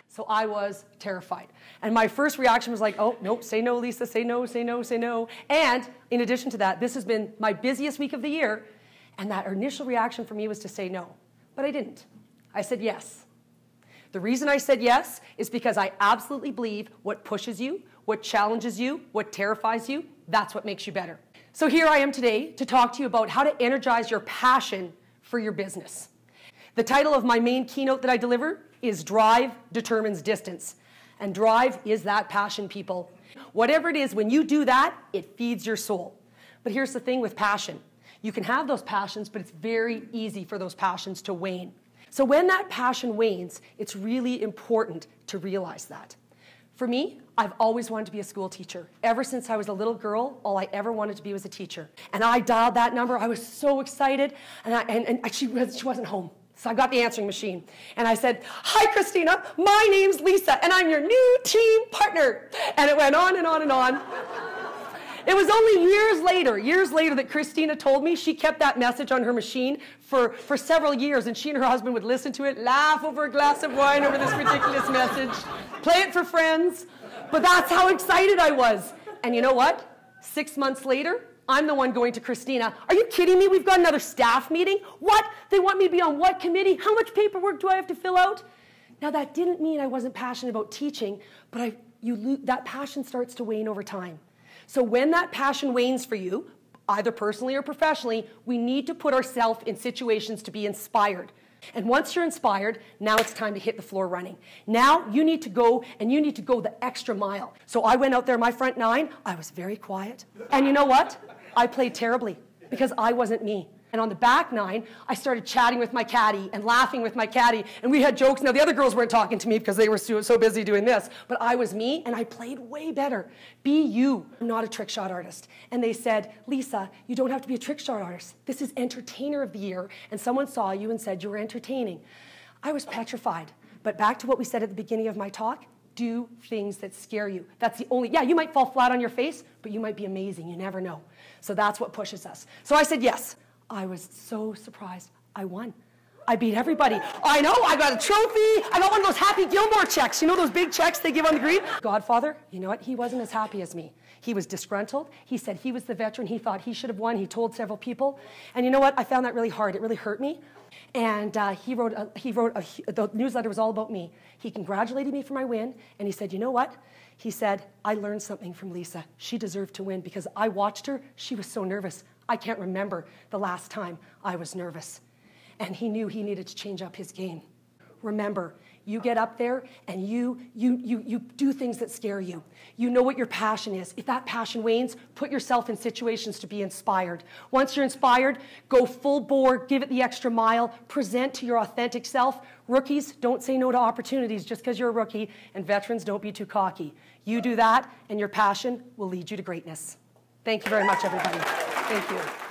So I was terrified. And my first reaction was like, oh, nope, say no, Lisa, say no, say no, say no. And in addition to that, this has been my busiest week of the year. And that initial reaction for me was to say no. But I didn't. I said yes. The reason I said yes is because I absolutely believe what pushes you, what challenges you, what terrifies you, that's what makes you better. So here I am today to talk to you about how to energize your passion for your business. The title of my main keynote that I deliver is Drive Determines Distance. And drive is that passion, people. Whatever it is, when you do that, it feeds your soul. But here's the thing with passion. You can have those passions, but it's very easy for those passions to wane. So when that passion wanes, it's really important to realize that. For me, I've always wanted to be a school teacher. Ever since I was a little girl, all I ever wanted to be was a teacher. And I dialed that number. I was so excited, and she wasn't home. So I got the answering machine, and I said, "Hi, Christina. My name's Lisa, and I'm your new team partner." And it went on and on and on. It was only years later that Christina told me she kept that message on her machine for several years, and she and her husband would listen to it, laugh over a glass of wine over this ridiculous message, play it for friends. But that's how excited I was. And you know what? 6 months later, I'm the one going to Christina. "Are you kidding me? We've got another staff meeting. What? They want me to be on what committee? How much paperwork do I have to fill out?" Now, that didn't mean I wasn't passionate about teaching, but that passion starts to wane over time. So when that passion wanes for you, either personally or professionally, we need to put ourselves in situations to be inspired. And once you're inspired, now it's time to hit the floor running. Now you need to go, and you need to go the extra mile. So I went out there, my front nine, I was very quiet. And you know what? I played terribly because I wasn't me. And on the back nine, I started chatting with my caddy and laughing with my caddy, and we had jokes. Now, the other girls weren't talking to me because they were so busy doing this, but I was me, and I played way better. Be you. I'm not a trick shot artist. And they said, "Lisa, you don't have to be a trick shot artist. This is Entertainer of the Year," and someone saw you and said you were entertaining. I was petrified. But back to what we said at the beginning of my talk, do things that scare you. That's the only, yeah, you might fall flat on your face, but you might be amazing. You never know. So that's what pushes us. So I said yes. I was so surprised. I won. I beat everybody. I know, I got a trophy. I got one of those Happy Gilmore checks. You know those big checks they give on the green? Godfather, you know what? He wasn't as happy as me. He was disgruntled. He said he was the veteran. He thought he should have won. He told several people. And you know what? I found that really hard. It really hurt me. And the newsletter was all about me. He congratulated me for my win, and he said, "You know what?" He said, "I learned something from Lisa. She deserved to win because I watched her. She was so nervous. I can't remember the last time I was nervous." And he knew he needed to change up his game. Remember, you get up there and you do things that scare you. You know what your passion is. If that passion wanes, put yourself in situations to be inspired. Once you're inspired, go full bore, give it the extra mile, present to your authentic self. Rookies, don't say no to opportunities just because you're a rookie, and veterans, don't be too cocky. You do that, and your passion will lead you to greatness. Thank you very much, everybody. Thank you.